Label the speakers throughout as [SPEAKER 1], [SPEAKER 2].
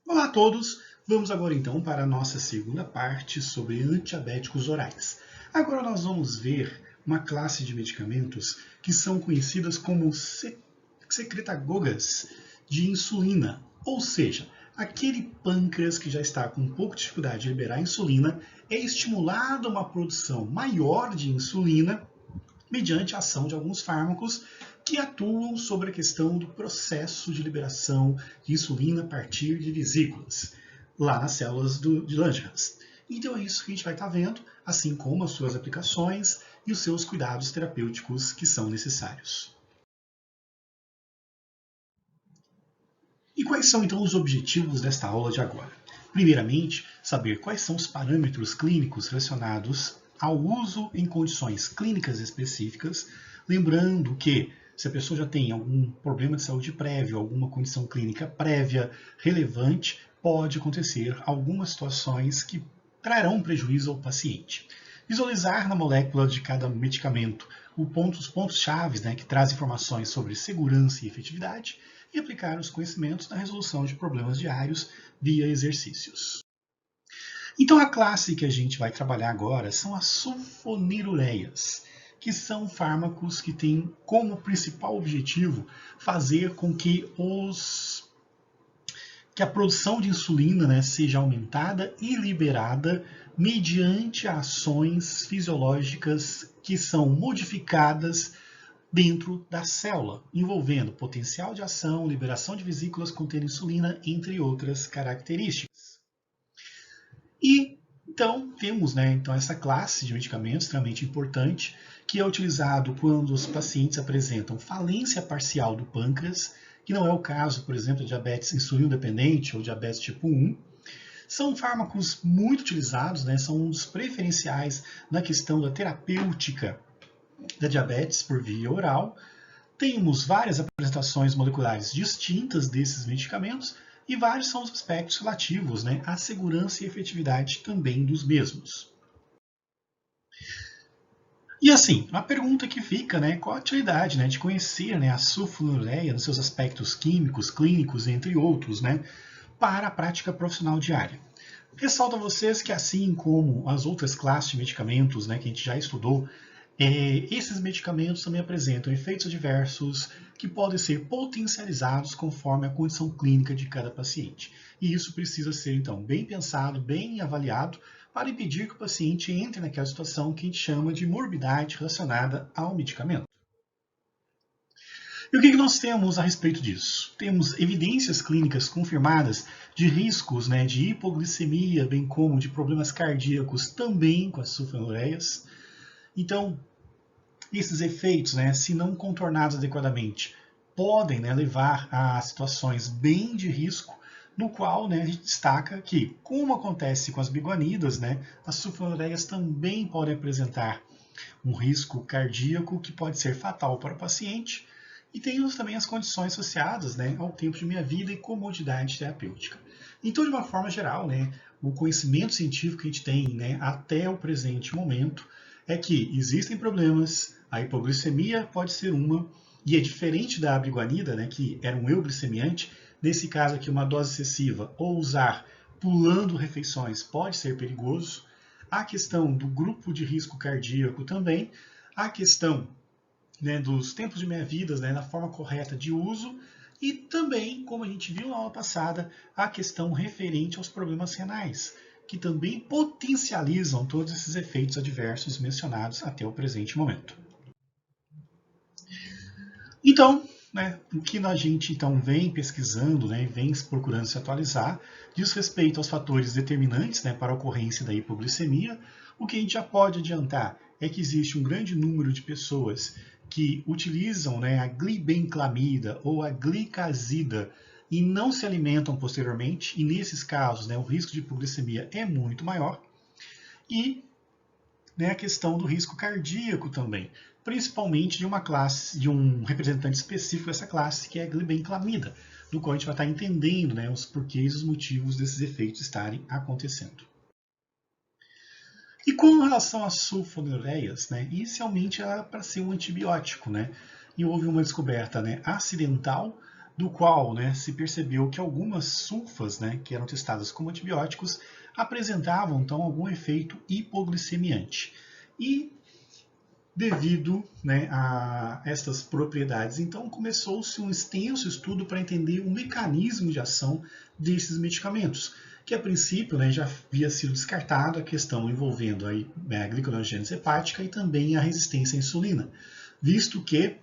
[SPEAKER 1] Olá a todos! Vamos agora então para a nossa segunda parte sobre antidiabéticos orais. Agora nós vamos ver uma classe de medicamentos que são conhecidas como secretagogas de insulina, ou seja, aquele pâncreas que já está com um pouco de dificuldade de liberar insulina é estimulado a uma produção maior de insulina mediante a ação de alguns fármacos que atuam sobre a questão do processo de liberação de insulina a partir de vesículas, lá nas células de Langerhans. Então é isso que a gente vai estar vendo, assim como as suas aplicações e os seus cuidados terapêuticos que são necessários. E quais são então os objetivos desta aula de agora? Primeiramente, saber quais são os parâmetros clínicos relacionados ao uso em condições clínicas específicas, lembrando que se a pessoa já tem algum problema de saúde prévio, alguma condição clínica prévia relevante, pode acontecer algumas situações que trarão prejuízo ao paciente. Visualizar na molécula de cada medicamento os pontos-chave, que traz informações sobre segurança e efetividade, e aplicar os conhecimentos na resolução de problemas diários via exercícios. Então a classe que a gente vai trabalhar agora são as sulfonilureias, que são fármacos que têm como principal objetivo fazer com que a produção de insulina seja aumentada e liberada mediante ações fisiológicas que são modificadas dentro da célula, envolvendo potencial de ação, liberação de vesículas contendo insulina, entre outras características. E então temos então, essa classe de medicamentos extremamente importante, que é utilizado quando os pacientes apresentam falência parcial do pâncreas, que não é o caso, por exemplo, de diabetes insulino-dependente ou diabetes tipo 1. São fármacos muito utilizados, são um dos preferenciais na questão da terapêutica da diabetes por via oral. Temos várias apresentações moleculares distintas desses medicamentos e vários são os aspectos relativos à segurança e efetividade também dos mesmos. E assim, a pergunta que fica, qual a utilidade de conhecer a sulfonilureia nos seus aspectos químicos, clínicos, entre outros, para a prática profissional diária? Ressalto a vocês que assim como as outras classes de medicamentos que a gente já estudou, esses medicamentos também apresentam efeitos adversos que podem ser potencializados conforme a condição clínica de cada paciente. E isso precisa ser, então, bem pensado, bem avaliado, para impedir que o paciente entre naquela situação que a gente chama de morbidade relacionada ao medicamento. E o que nós temos a respeito disso? Temos evidências clínicas confirmadas de riscos de hipoglicemia, bem como de problemas cardíacos também com as sulfonilureias. Então, esses efeitos, se não contornados adequadamente, podem levar a situações bem de risco, no qual a gente destaca que, como acontece com as biguanidas, as sulfonilureias também podem apresentar um risco cardíaco que pode ser fatal para o paciente, e temos também as condições associadas ao tempo de meia-vida e comodidade terapêutica. Então, de uma forma geral, o conhecimento científico que a gente tem até o presente momento é que existem problemas, a hipoglicemia pode ser uma, e é diferente da abriguanida, que era um euglicemiante. Nesse caso aqui, uma dose excessiva ou usar pulando refeições pode ser perigoso. A questão do grupo de risco cardíaco também, a questão dos tempos de meia-vida, na forma correta de uso, e também, como a gente viu na aula passada, a questão referente aos problemas renais, que também potencializam todos esses efeitos adversos mencionados até o presente momento. Então, o que a gente então vem pesquisando, vem procurando se atualizar, diz respeito aos fatores determinantes para a ocorrência da hipoglicemia. O que a gente já pode adiantar é que existe um grande número de pessoas que utilizam a glibenclamida ou a glicazida e não se alimentam posteriormente, e nesses casos o risco de hipoglicemia é muito maior. E a questão do risco cardíaco também, principalmente de uma classe, de um representante específico dessa classe, que é a glibenclamida, do qual a gente vai estar entendendo os porquês e os motivos desses efeitos estarem acontecendo. E com relação às sulfonilureias, inicialmente era para ser um antibiótico, e houve uma descoberta acidental do qual, né, se percebeu que algumas sulfas, né, que eram testadas como antibióticos, apresentavam então algum efeito hipoglicemiante. E devido, né, a estas propriedades, então começou-se um extenso estudo para entender o mecanismo de ação desses medicamentos, que a princípio, né, já havia sido descartado a questão envolvendo a gliconeogênese hepática e também a resistência à insulina, visto que,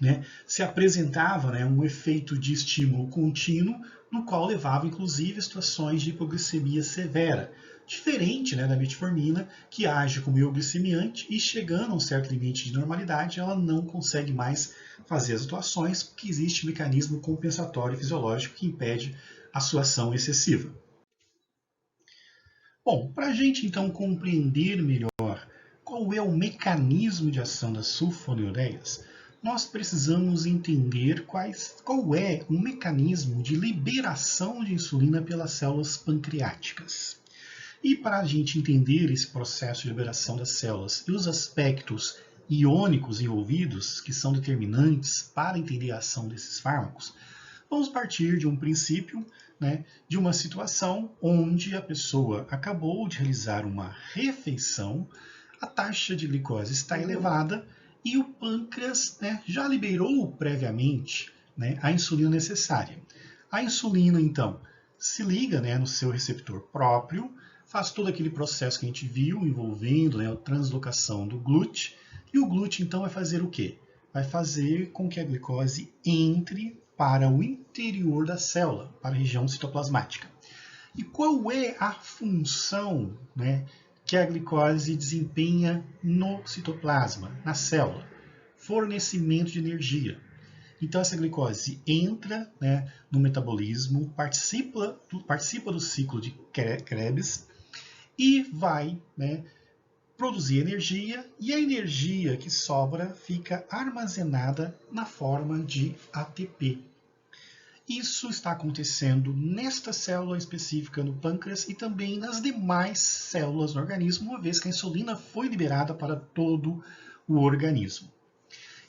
[SPEAKER 1] né, se apresentava, né, um efeito de estímulo contínuo, no qual levava inclusive a situações de hipoglicemia severa, diferente, né, da metformina, que age como euglicemiante e chegando a um certo limite de normalidade, ela não consegue mais fazer as atuações, porque existe um mecanismo compensatório fisiológico que impede a sua ação excessiva. Bom, para a gente então compreender melhor qual é o mecanismo de ação das sulfonilureias, nós precisamos entender qual é o mecanismo de liberação de insulina pelas células pancreáticas. E para a gente entender esse processo de liberação das células e os aspectos iônicos envolvidos, que são determinantes para entender a ação desses fármacos, vamos partir de um princípio, né, de uma situação onde a pessoa acabou de realizar uma refeição, a taxa de glicose está elevada e o pâncreas, né, já liberou previamente, né, a insulina necessária. A insulina, então, se liga, né, no seu receptor próprio, faz todo aquele processo que a gente viu envolvendo, né, a translocação do glúten, e o glúten então vai fazer o quê? Vai fazer com que a glicose entre para o interior da célula, para a região citoplasmática. E qual é a função, né, que a glicose desempenha no citoplasma, na célula? Fornecimento de energia. Então essa glicose entra, né, no metabolismo, participa do ciclo de Krebs e vai, né, produzir energia, e a energia que sobra fica armazenada na forma de ATP. Isso está acontecendo nesta célula específica no pâncreas e também nas demais células do organismo, uma vez que a insulina foi liberada para todo o organismo.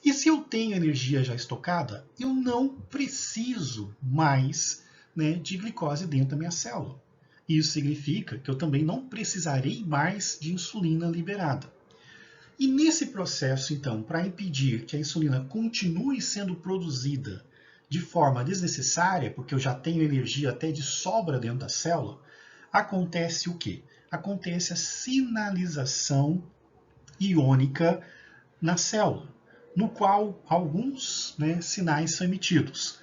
[SPEAKER 1] E se eu tenho energia já estocada, eu não preciso mais, né, de glicose dentro da minha célula. Isso significa que eu também não precisarei mais de insulina liberada. E nesse processo, então, para impedir que a insulina continue sendo produzida de forma desnecessária, porque eu já tenho energia até de sobra dentro da célula, acontece o quê? Acontece a sinalização iônica na célula, no qual alguns, né, sinais são emitidos.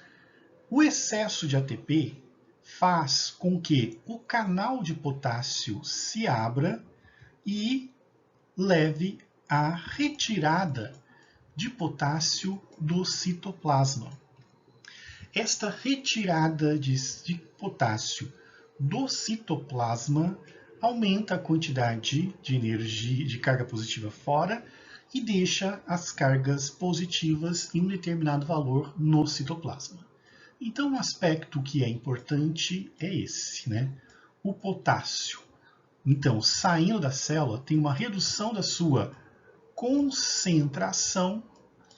[SPEAKER 1] O excesso de ATP faz com que o canal de potássio se abra e leve à retirada de potássio do citoplasma. Esta retirada de potássio do citoplasma aumenta a quantidade de energia, de carga positiva fora, e deixa as cargas positivas em um determinado valor no citoplasma. Então, um aspecto que é importante é esse, né? O potássio. Então, saindo da célula, tem uma redução da sua concentração,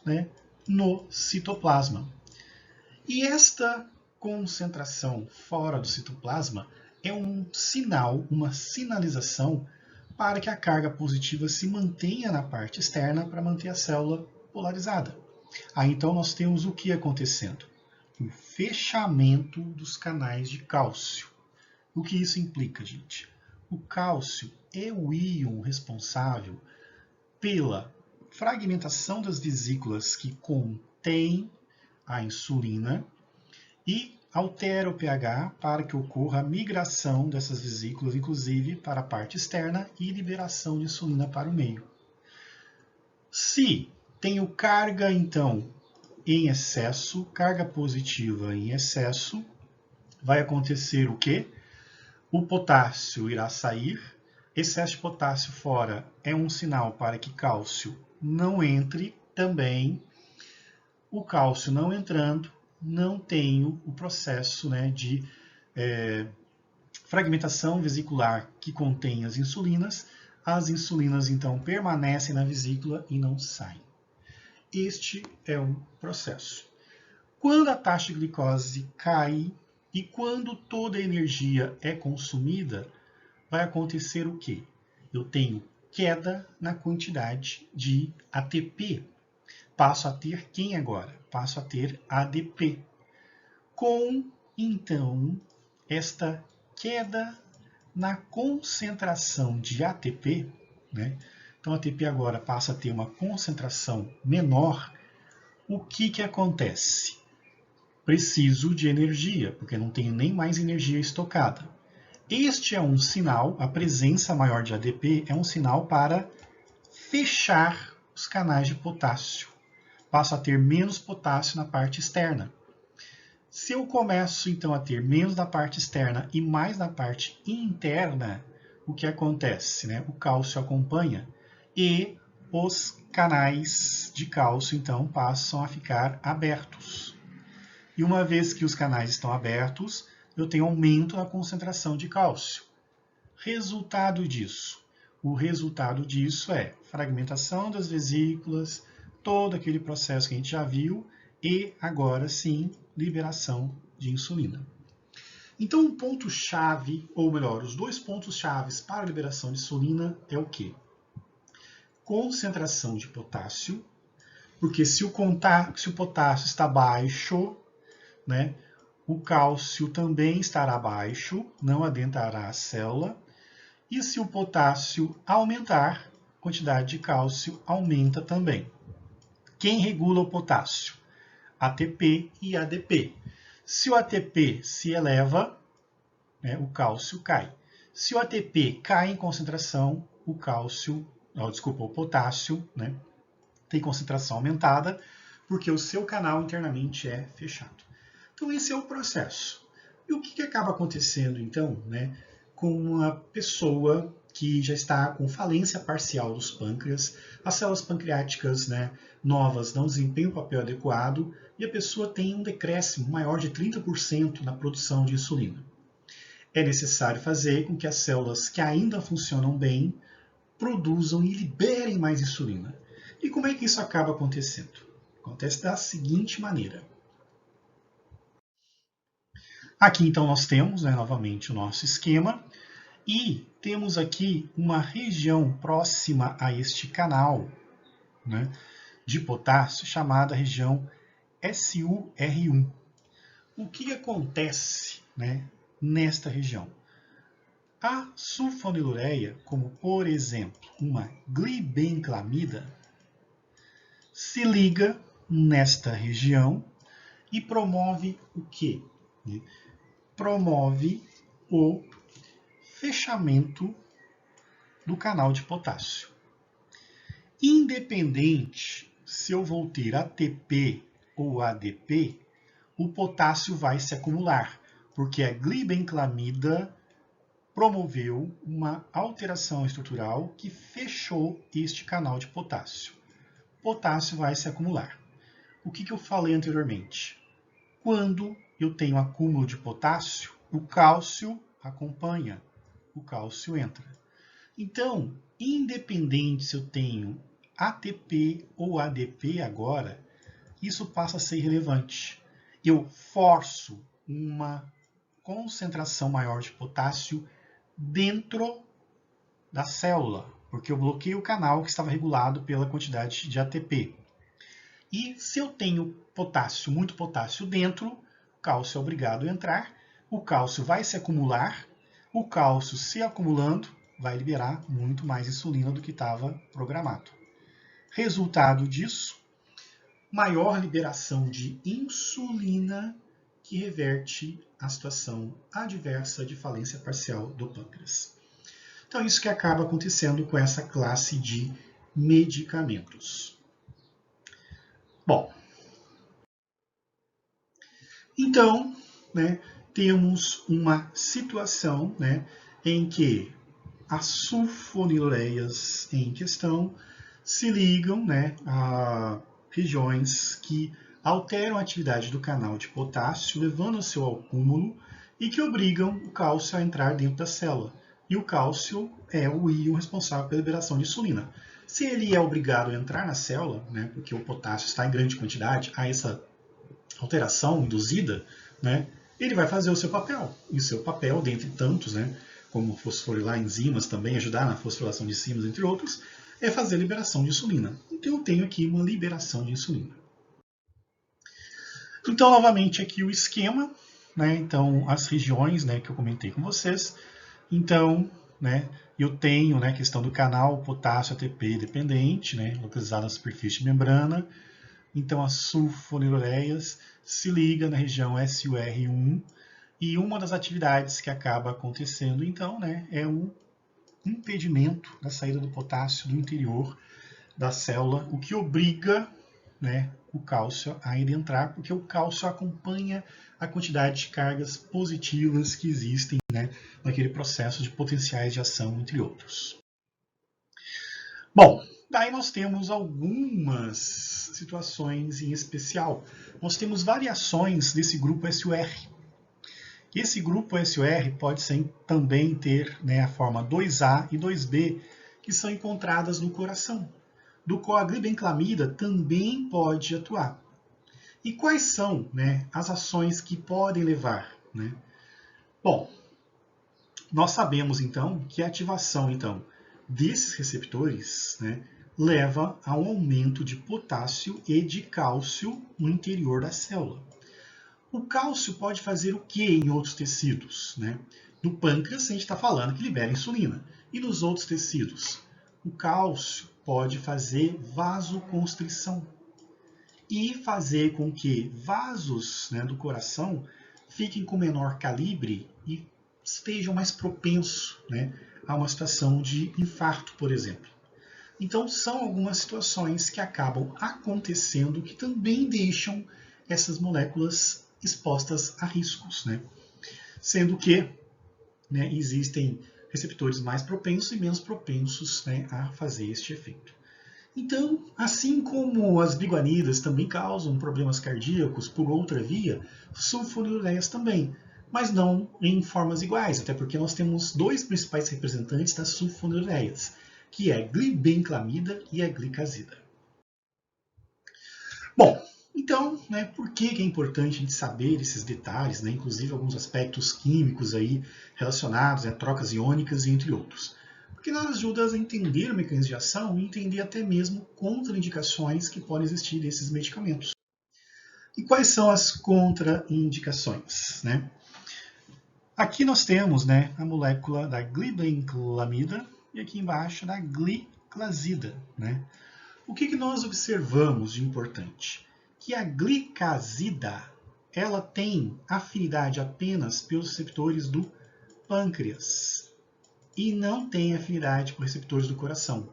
[SPEAKER 1] né, no citoplasma. E esta concentração fora do citoplasma é um sinal, uma sinalização para que a carga positiva se mantenha na parte externa para manter a célula polarizada. Aí então nós temos o que acontecendo? O fechamento dos canais de cálcio. O que isso implica, gente? O cálcio é o íon responsável pela fragmentação das vesículas que contêm a insulina e altera o pH para que ocorra a migração dessas vesículas, inclusive para a parte externa, e liberação de insulina para o meio. Se tenho carga, então, em excesso, carga positiva em excesso, vai acontecer o quê? O potássio irá sair. Excesso de potássio fora é um sinal para que cálcio não entre também. O cálcio não entrando, não tenho o processo, né, de fragmentação vesicular que contém as insulinas. As insulinas, então, permanecem na vesícula e não saem. Este é o processo. Quando a taxa de glicose cai e quando toda a energia é consumida, vai acontecer o quê? Eu tenho queda na quantidade de ATP. Passo a ter quem agora? Passo a ter ADP. Com, então, esta queda na concentração de ATP, né? Então, a ATP agora passa a ter uma concentração menor. O que acontece? Preciso de energia, porque não tenho nem mais energia estocada. Este é um sinal, a presença maior de ADP é um sinal para fechar os canais de potássio. Passo a ter menos potássio na parte externa. Se eu começo, então, a ter menos na parte externa e mais na parte interna, o que acontece? Né? O cálcio acompanha e os canais de cálcio, então, passam a ficar abertos. E uma vez que os canais estão abertos, eu tenho aumento na concentração de cálcio. Resultado disso? O resultado disso é fragmentação das vesículas, todo aquele processo que a gente já viu, e agora sim, liberação de insulina. Então, um ponto-chave, ou melhor, os dois pontos-chave para a liberação de insulina é o quê? Concentração de potássio, porque se o potássio está baixo, né, o cálcio também estará baixo, não adentrará a célula, e se o potássio aumentar, a quantidade de cálcio aumenta também. Quem regula o potássio? ATP e ADP. Se o ATP se eleva, né, o cálcio cai. Se o ATP cai em concentração, o potássio, né, tem concentração aumentada, porque o seu canal internamente é fechado. Então esse é o processo. E o que acaba acontecendo, então, né, com uma pessoa que já está com falência parcial dos pâncreas, as células pancreáticas, né, novas não desempenham o papel adequado e a pessoa tem um decréscimo maior de 30% na produção de insulina. É necessário fazer com que as células que ainda funcionam bem produzam e liberem mais insulina. E como é que isso acaba acontecendo? Acontece da seguinte maneira. Aqui então nós temos, né, novamente o nosso esquema. E temos aqui uma região próxima a este canal, né, de potássio, chamada região SUR1. O que acontece, né, nesta região? A sulfonilureia, como por exemplo uma glibenclamida, se liga nesta região e promove o quê? Promove o fechamento do canal de potássio. Independente se eu vou ter ATP ou ADP, o potássio vai se acumular, porque a glibenclamida promoveu uma alteração estrutural que fechou este canal de potássio. O potássio vai se acumular. O que eu falei anteriormente? Quando eu tenho acúmulo de potássio, o cálcio acompanha. O cálcio entra. Então, independente se eu tenho ATP ou ADP agora, isso passa a ser irrelevante. Eu forço uma concentração maior de potássio dentro da célula, porque eu bloqueio o canal que estava regulado pela quantidade de ATP. E se eu tenho potássio, muito potássio dentro, o cálcio é obrigado a entrar, o cálcio vai se acumular, o cálcio se acumulando vai liberar muito mais insulina do que estava programado. Resultado disso, maior liberação de insulina que reverte a situação adversa de falência parcial do pâncreas. Então, isso que acaba acontecendo com essa classe de medicamentos. Bom, então, né, temos uma situação, né, em que as sulfonilureias em questão se ligam, né, a regiões que alteram a atividade do canal de potássio, levando ao seu acúmulo e que obrigam o cálcio a entrar dentro da célula. E o cálcio é o íon responsável pela liberação de insulina. Se ele é obrigado a entrar na célula, né, porque o potássio está em grande quantidade, há essa alteração induzida, né, ele vai fazer o seu papel. E o seu papel, dentre tantos, né, como fosforilar enzimas também, ajudar na fosforilação de enzimas, entre outros, é fazer a liberação de insulina. Então eu tenho aqui uma liberação de insulina. Então, novamente, aqui o esquema, né, então as regiões, né, que eu comentei com vocês. Então, né, eu tenho, né, a questão do canal potássio ATP dependente, né, localizado na superfície de membrana. Então, as sulfonilureias se liga na região SUR1 e uma das atividades que acaba acontecendo, então, né, é o impedimento da saída do potássio do interior da célula, o que obriga, né, o cálcio a ir entrar, porque o cálcio acompanha a quantidade de cargas positivas que existem, né, naquele processo de potenciais de ação, entre outros. Bom, daí nós temos algumas situações em especial. Nós temos variações desse grupo SUR. Esse grupo SUR pode também ter, né, a forma 2A e 2B, que são encontradas no coração, do qual a glibenclamida também pode atuar. E quais são, né, as ações que podem levar, né? Bom, nós sabemos então que a ativação desses receptores, né, leva a um aumento de potássio e de cálcio no interior da célula. O cálcio pode fazer o que em outros tecidos, né? No pâncreas, a gente está falando que libera insulina. E nos outros tecidos? O cálcio pode fazer vasoconstrição e fazer com que vasos, né, do coração fiquem com menor calibre e estejam mais propensos, né, a uma situação de infarto, por exemplo. Então, são algumas situações que acabam acontecendo que também deixam essas moléculas expostas a riscos, né? Sendo que, né, existem receptores mais propensos e menos propensos, né, a fazer este efeito. Então, assim como as biguanidas também causam problemas cardíacos por outra via, sulfonilureias também, mas não em formas iguais, até porque nós temos dois principais representantes das sulfonilureias, que é a glibenclamida e a glicazida. Bom, então, né, por que é importante a gente saber esses detalhes, né, inclusive alguns aspectos químicos aí relacionados a trocas iônicas e entre outros? Porque nos ajuda a entender o mecanismo de ação e entender até mesmo contraindicações que podem existir desses medicamentos. E quais são as contraindicações, né? Aqui nós temos, né, a molécula da glibenclamida e aqui embaixo da gliclazida, né? O que nós observamos de importante? Que a glicazida, ela tem afinidade apenas pelos receptores do pâncreas e não tem afinidade por receptores do coração.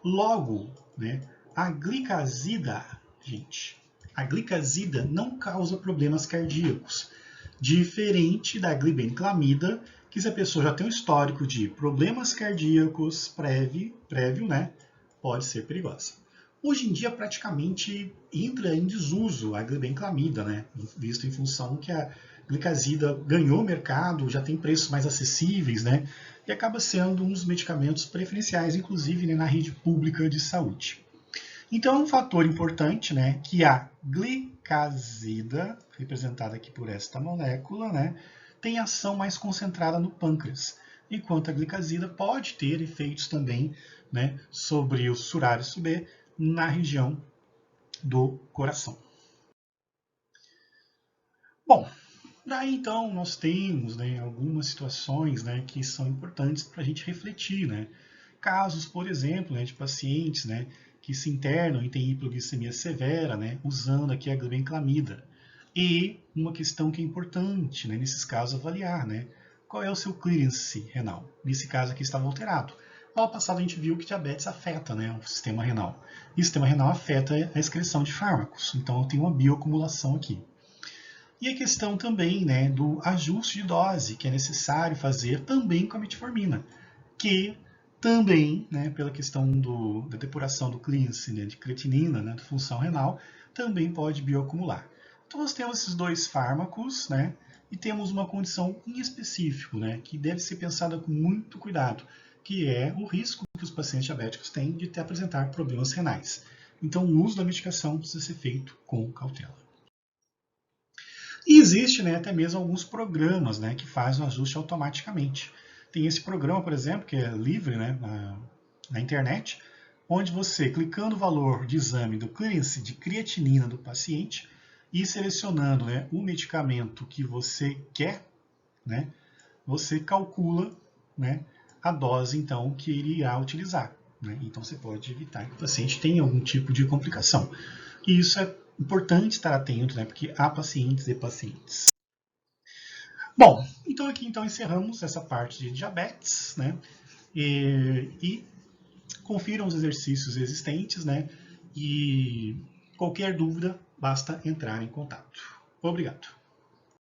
[SPEAKER 1] Logo, né, a glicazida, gente, a glicazida não causa problemas cardíacos, diferente da glibenclamida, que se a pessoa já tem um histórico de problemas cardíacos prévio, né, pode ser perigosa. Hoje em dia, praticamente entra em desuso a glibenclamida, né? Visto em função que a glicazida ganhou mercado, já tem preços mais acessíveis, né? E acaba sendo um dos medicamentos preferenciais, inclusive, né, na rede pública de saúde. Então, um fator importante, né, que a glicazida, representada aqui por esta molécula, né, tem ação mais concentrada no pâncreas, enquanto a glicazida pode ter efeitos também, né, sobre o surário B, na região do coração. Bom, daí então nós temos, né, algumas situações, né, que são importantes para a gente refletir, né? Casos, por exemplo, né, de pacientes, né, que se internam e têm hipoglicemia severa, né, usando aqui a glibenclamida. E uma questão que é importante, né, nesses casos avaliar, né, qual é o seu clearance renal. Nesse caso aqui estava alterado. Ao passado a gente viu que diabetes afeta, né, o sistema renal. E o sistema renal afeta a excreção de fármacos. Então eu tenho uma bioacumulação aqui. E a questão também, né, do ajuste de dose, que é necessário fazer também com a metformina, que também, né, pela questão da depuração do clearance, né, de creatinina, né, de função renal, também pode bioacumular. Então nós temos esses dois fármacos, né, e temos uma condição em específico, né, que deve ser pensada com muito cuidado, que é o risco que os pacientes diabéticos têm de apresentar problemas renais. Então o uso da medicação precisa ser feito com cautela. E existe, né, até mesmo alguns programas, né, que fazem o ajuste automaticamente. Tem esse programa, por exemplo, que é livre, né, na internet, onde você, clicando o valor de exame do clearance de creatinina do paciente e selecionando, né, o medicamento que você quer, né, você calcula, né, a dose então que ele irá utilizar. Né? Então você pode evitar que o paciente tenha algum tipo de complicação. E isso é importante estar atento, né, porque há pacientes e pacientes. Bom, então aqui então encerramos essa parte de diabetes, né? E confiram os exercícios existentes, né? E qualquer dúvida, basta entrar em contato. Obrigado.